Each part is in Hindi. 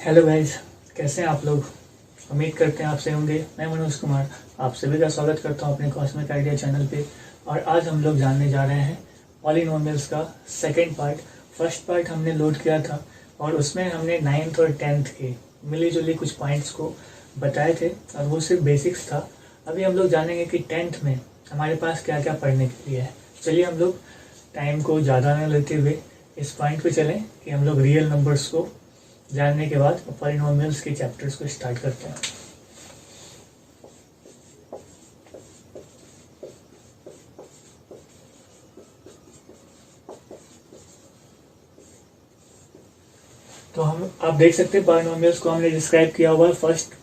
हेलो गाइस, कैसे हैं आप लोग। उम्मीद करते हैं आपसे होंगे। मैं मनोज कुमार आप सभी का स्वागत करता हूं अपने कॉस्मिक आइडिया चैनल पे। और आज हम लोग जानने जा रहे हैं पॉलिनोमियल्स का सेकंड पार्ट। फर्स्ट पार्ट हमने लोड किया था और उसमें हमने 9th और 10th के मिली जुली कुछ पॉइंट्स को बताए थे और वो सिर्फ बेसिक्स था। अभी हम लोग जानेंगे कि 10th में हमारे पास क्या क्या पढ़ने के लिए है। चलिए हम लोग टाइम को ज़्यादा न लेते हुए इस पॉइंट पे चलें कि हम लोग रियल नंबर्स को जानने के बाद पॉलिनोमियल्स के चैप्टर्स को स्टार्ट करते हैं। तो आप देख सकते हैं पॉलिनोमियल्स को हमने डिस्क्राइब किया हुआ है फर्स्ट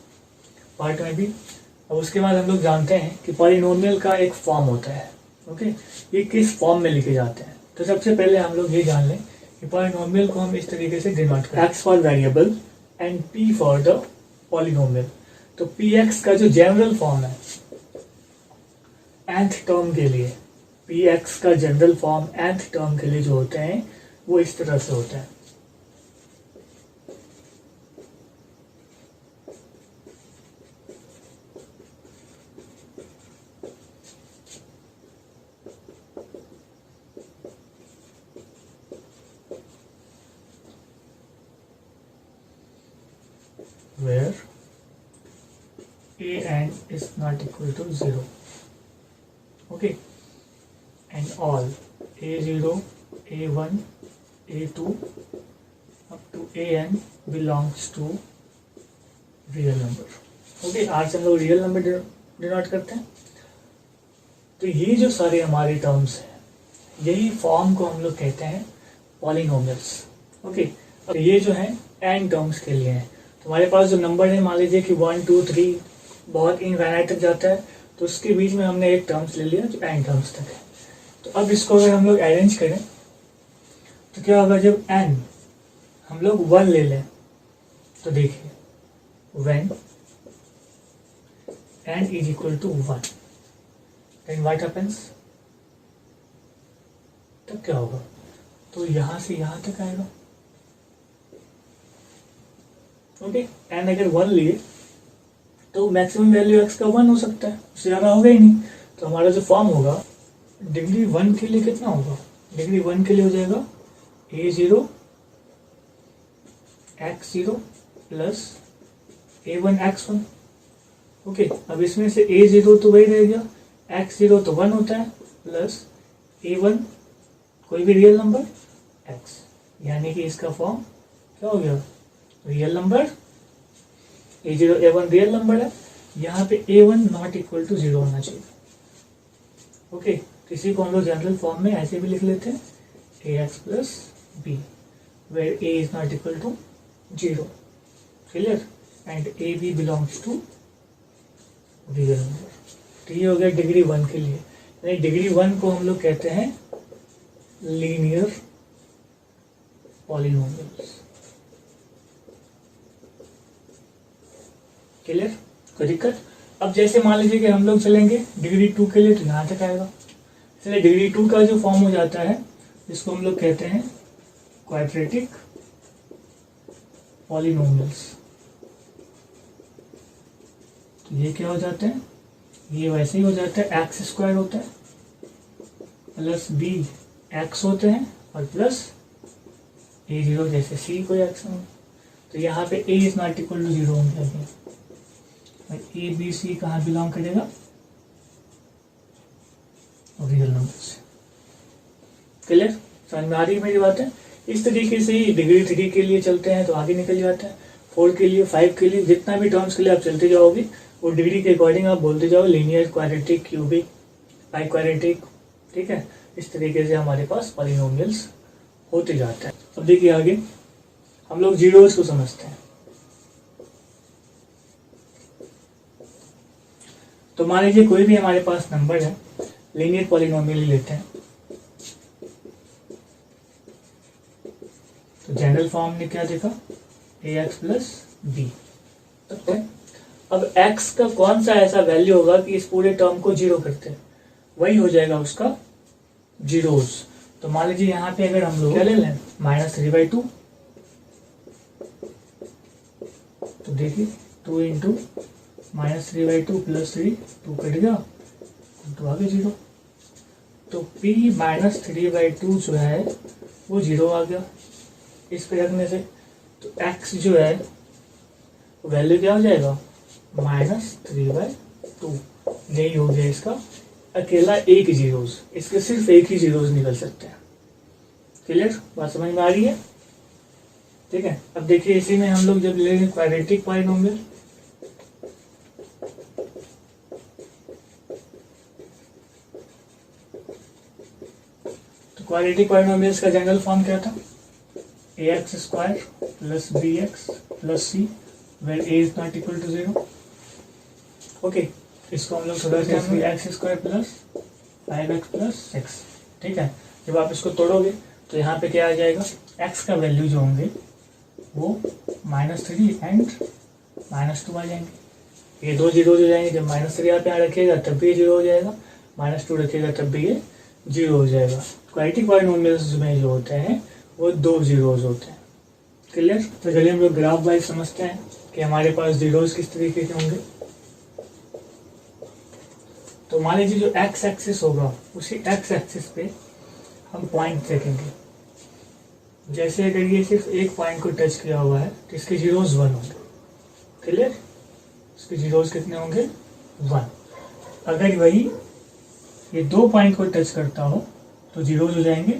पार्ट में भी। और उसके बाद हम लोग जानते हैं कि पॉलिनोमियल का एक फॉर्म होता है। ओके, ये किस फॉर्म में लिखे जाते हैं। तो सबसे पहले हम लोग ये जान लें कि पॉलिनोमियल को हम इस तरीके से डिनोट करते हैं, x for variable and p for the polynomial. तो px का जो जनरल फॉर्म है nth टर्म के लिए, px का जनरल फॉर्म nth टर्म के लिए जो होते हैं वो इस तरह से होता है। Where a(n) is not equal to 0. Okay, and all a0, a1, a2 up to an belongs to real number. Okay, आज हम लोग रियल नंबर डिनोट करते हैं। तो ये जो सारे हमारे टर्म्स हैं, यही फॉर्म को हम लोग कहते हैं पॉलिनोमियल्स। ओके, तो ये जो है n टर्म्स के लिए हैं। हमारे पास जो नंबर है, मान लीजिए कि 1 2 3 बहुत इनफाइनाइट तक जाता है, तो उसके बीच में हमने एक टर्म्स ले लिया जो n टर्म्स तक है। तो अब इसको अगर हम लोग अरेंज करें तो क्या होगा, जब n हम लोग 1 ले लें तो देखिए when n is equal to 1 then what happens, तब क्या होगा, तो यहां से यहां तक आएगा। ओके, एन अगर 1 लिए तो मैक्सिमम वैल्यू x का 1 हो सकता है, उससे ज़्यादा होगा ही नहीं। तो हमारा जो फॉर्म होगा डिग्री 1 के लिए कितना होगा, डिग्री 1 के लिए हो जाएगा a0 x0 plus a1 x1। Okay, अब इसमें से a0 तो वही रह गया, x0 तो 1 होता है, प्लस a1 कोई भी रियल नंबर x, यानी कि इसका फॉर्म क्या हो गया, real number. a0 a1 real number है, यहाँ पे a1 नॉट इक्वल टू 0 होना चाहिए। ओके, तो इसी को हम लोग जनरल फॉर्म में ऐसे भी लिख लेते हैं ax plus b where a is not equal to 0। Clear, and ab belongs to real number. तो ये हो गया डिग्री 1 के लिए। यानी डिग्री 1 को हम लोग कहते हैं लीनियर पॉलिनोमियल्स। क्लियर, कोई दिक्कत। अब जैसे मान लीजिए कि हम लोग चलेंगे डिग्री 2 के लिए, तो यहाँ तक आएगा। इसलिए डिग्री 2 का जो फॉर्म हो जाता है इसको हम लोग कहते हैं क्वाड्रेटिक पॉलिनोमियल्स। तो ये क्या हो जाते हैं, ये वैसे ही हो जाता है, एक्स स्क्वायर होता है प्लस बी एक्स होते हैं और प्लस a0 जैसे c कोई एक्स हो। तो यहाँ पे a is not equal to 0 हो जाएगा। ए बी सी कहाँ बिलोंग करेगा, रियल नंबर से। क्लियर, समझ में आ रही है मेरी बात है। इस तरीके से ही डिग्री 3 के लिए चलते हैं तो आगे निकल जाता है। 4 के लिए, 5 के लिए, जितना भी टर्म्स के लिए आप चलते जाओगे वो डिग्री के अकॉर्डिंग आप बोलते जाओ, linear, quadratic, cubic, by quadratic. ठीक है, इस तरीके से हमारे पास पॉलिनोमियल्स होते जाते हैं। अब देखिए आगे हम लोग जीरोस को समझते हैं। तो मान लीजिए कोई भी हमारे पास नंबर है, लीनियर पॉलिनोमियल लेते हैं। तो जनरल फॉर्म ने क्या देखा, ax प्लस बी। अब x का कौन सा ऐसा वैल्यू होगा कि इस पूरे टर्म को 0 करते हैं, वही हो जाएगा उसका जीरोस। तो मान लीजिए यहाँ पे अगर हम लोग क्या ले लें, -3/2 तो देखिए 2 इंटू -3/2 प्लस 3, 2 कट गया तो आगे 0। तो p -3/2 जो है वो 0 आ गया इस पे रखने से। तो x जो है वैल्यू क्या हो जाएगा -3/2। यही हो गया इसका अकेला एक जीरोस, इसके सिर्फ एक ही जीरोस निकल सकते हैं। क्लियर, बात समझ में आ रही है? ठीक है। अब देखिए इसी में हम लोग जब ले लेंगे क्वाड्रेटिक पॉलिनोमियल, तो क्वाड्रेटिक पॉलिनोमियल्स का जनरल फॉर्म क्या था? ax² + bx + c where a is not equal to 0। Okay, इसको हम लोग थोड़ा सा x² + 5x + 6। ठीक है, जब आप इसको तोड़ोगे तो यहाँ पे क्या आ जाएगा, x का वैल्यू जो होंगे वो -3 एंड -2 आ जाएंगे। ये दो जीरो हो जाएंगे। जब -3 आप यहाँ रखिएगा तब भी 0 हो जाएगा, -2 रखिएगा तब भी ये 0 हो जाएगा। क्वाड्रेटिक पॉलिनोमियल्स में जो होते हैं वो 2 जीरोज होते हैं। क्लियर? तो चलिए हम लोग ग्राफ वाइज समझते हैं कि हमारे पास जीरोज किस तरीके के होंगे। तो मान लीजिए जो x एक्सिस होगा उसी x एक्सिस पे हम पॉइंट देखेंगे। जैसे अगर ये सिर्फ एक पॉइंट को टच किया हुआ है तो इसके जीरोज 1 होंगे। क्लियर? इसके जीरोज कितने होंगे? 1। अगर वही ये 2 पॉइंट को टच करता हो तो जीरोज हो जाएंगे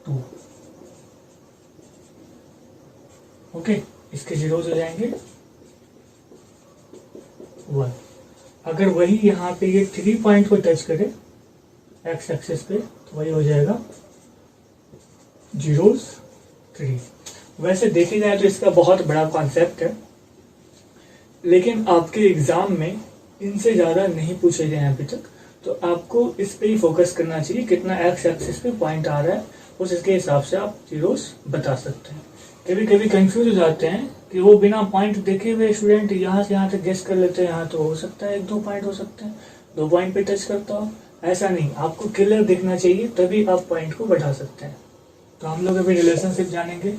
2। ओके, इसके जीरोज हो जाएंगे 1। अगर वही यहाँ पे ये 3 पॉइंट को टच करे एक्स एक्सिस पे तो वही हो जाएगा जीरोज 3। वैसे देखी जाए तो इसका बहुत बड़ा कॉन्सेप्ट है, लेकिन आपके एग्जाम में इनसे ज़्यादा नहीं पूछे गए हैं अभी तक। तो आपको इस पे ही फोकस करना चाहिए, कितना एक्स एक्सिस पे पॉइंट आ रहा है उस इसके हिसाब से आप जीरोज बता सकते हैं। कभी कभी कंफ्यूज हो जाते हैं कि वो बिना पॉइंट देखे हुए स्टूडेंट यहाँ से यहाँ तक गेस कर लेते हैं, यहाँ तो हो सकता है 1-2 पॉइंट हो सकते हैं, 2 पॉइंट पे टच करता हो। ऐसा नहीं, आपको क्लियर दिखना चाहिए तभी आप पॉइंट को बढ़ा सकते हैं। तो हम लोग अभी रिलेशनशिप जानेंगे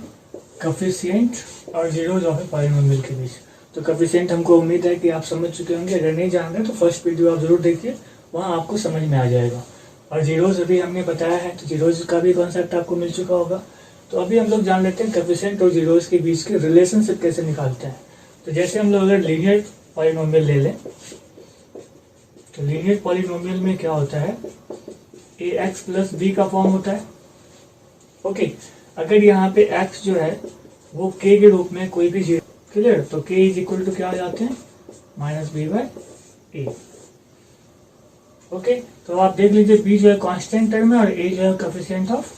कोफिशिएंट और जीरोज ऑफ ए पॉलिनोमियल के बीच। तो कोफिशिएंट हमको उम्मीद है कि आप समझ चुके होंगे, अगर नहीं जान रहे तो फर्स्ट वीडियो आप जरूर देखिए, वहाँ आपको समझ में आ जाएगा। और जीरोज अभी हमने बताया है तो जीरोज का भी कॉन्सेप्ट आपको मिल चुका होगा। तो अभी हम लोग जान लेते हैं कोफिशिएंट और जीरोज के बीच के रिलेशनशिप कैसे निकालते हैं। तो जैसे हम लोग अगर लीनियर पॉलिनोमियल ले लें तो लीनियर पॉलिनोमियल में क्या होता है, ax + b का फॉर्म होता है। ओके, अगर यहाँ पे x जो है वो k के रूप में कोई भी जीरो, क्लियर, तो k = क्या हो जाते हैं -b/a। ओके, तो आप देख लीजिए b जो है कांस्टेंट टर्म है और a जो है कोफिशिएंट ऑफ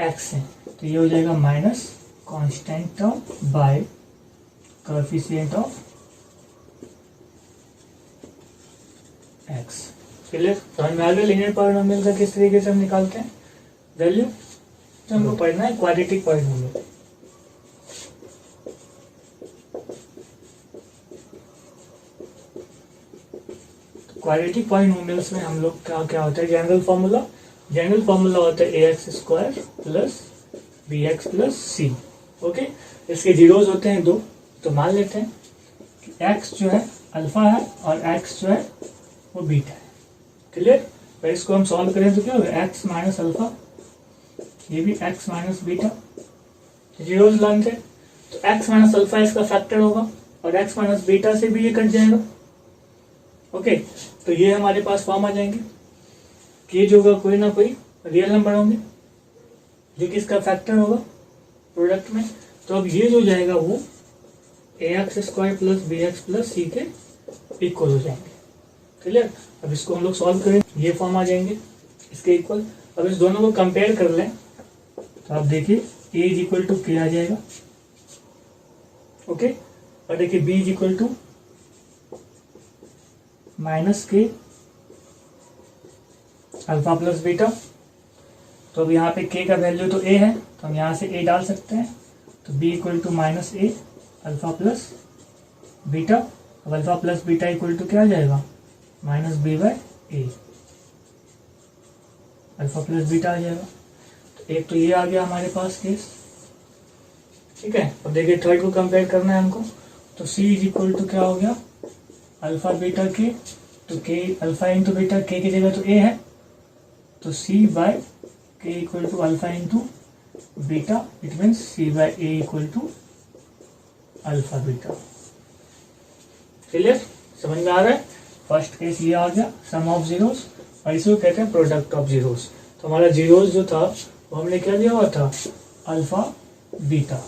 x है। तो ये हो जाएगा minus constant term bye coefficient of x। Clear? समझ में आ गया लीनियर पॉलिनोमियल का किस तरीके से हम निकालते हैं वैल्यू। तो हमको पढ़ना है क्वाड्रेटिक पॉलिनोमियल। क्वाड्रेटिक पॉलिनोमियल्स में हम लोग का क्या होता है, जनरल फार्मूला होता है ax² + bx + c। ओके, इसके जीरोज होते हैं 2। तो मान लेते हैं कि x जो है अल्फा है और x जो है वो बीटा है। क्लियर? तो इसको हम सॉल्व करें तो क्या होगा, x - अल्फा, ये भी x - बीटा, जीरोज लाइन थे तो x - अल्फा इसका फैक्टर होगा और x - बीटा से भी ये कट जाएगा। ओके, तो ये हमारे पास फॉर्म आ जाएंगे कि जो होगा कोई ना कोई रियल नंबर होंगे जो कि इसका फैक्टर होगा प्रोडक्ट में। तो अब ये जो जाएगा वो ax² + bx + c के इक्वल हो जाएंगे। क्लियर? अब इसको हम लोग सॉल्व करें, ये फॉर्म आ जाएंगे इसके इक्वल। अब इस दोनों को कंपेयर कर लें तो आप देखिए a = k आ जाएगा। ओके, और देखिए b = -k अल्फा + बीटा। तो अब यहाँ पे k का वैल्यू तो a है तो हम यहाँ से a डाल सकते हैं। तो b = -a अल्फा + बीटा। अब अल्फा + बीटा = क्या आ जाएगा, -b/a, अल्फा + बीटा आ जाएगा। तो एक तो ये आ गया हमारे पास केस। ठीक है, अब देखिए थर्ड को कंपेयर करना है हमको। तो C इज इक्वल टू क्या हो गया, अल्फा बीटा के, तो K alpha into beta, K की जगह तो A है, तो C by K equal to alpha into beta, it means C by A equal to alpha beta. Clear, समझ में आ रहा है। फर्स्ट केस ये आ गया सम ऑफ जीरोस, और इसको कहते हैं प्रोडक्ट ऑफ जीरोस। तो हमारा जीरोस जो था वो हमने क्या दिया हुआ था, अल्फा बीटा,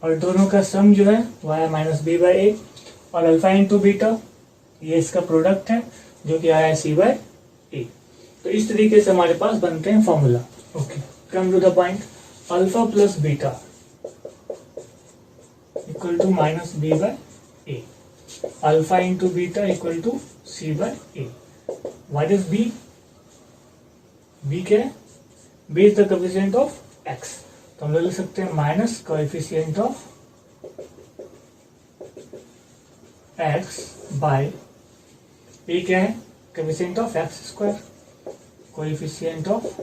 और दोनों का सम जो है वो आया माइनस बी बाई ए, और अल्फा इंटू बीटा ये इसका प्रोडक्ट है जो कि आया सी बाय ए। तो इस तरीके से हमारे पास बनते हैं formula. Okay, come to the point, alpha plus beta equal to minus B by A, alpha into beta equal to C by A. What is B, B क्या है, B is the coefficient of X, तो हम लोग लिख सकते हैं minus coefficient of X by A क्या है, coefficient of X square, coefficient of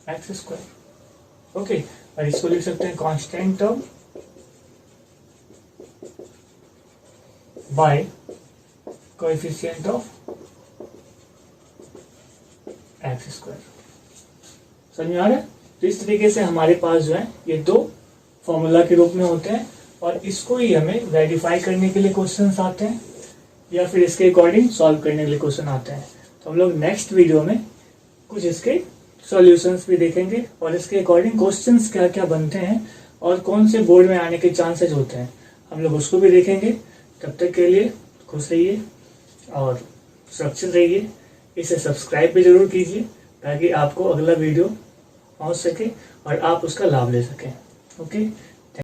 X square. Okay, और इसको लिख सकते हैं constant term bye coefficient of X square. समझ में आ रहा है। तो इस तरीके से हमारे पास जो है ये दो फॉर्मूला के रूप में होते हैं, और इसको ही हमें वेरीफाई करने के लिए क्वेश्चंस आते हैं, या फिर इसके अकॉर्डिंग सॉल्व करने के लिए क्वेश्चन आते हैं। तो हम लोग नेक्स्ट वीडियो में कुछ इसके सॉल्यूशंस भी देखेंगे, और इसके अकॉर्डिंग क्वेश्चंस क्या क्या बनते हैं और कौन से बोर्ड में आने के चांसेस होते हैं, हम लोग उसको भी देखेंगे। तब तक के लिए खुश रहिए और सुरक्षित रहिए। इसे सब्सक्राइब भी जरूर कीजिए ताकि आपको अगला वीडियो पहुंच सके और आप उसका लाभ ले सकें। ओके।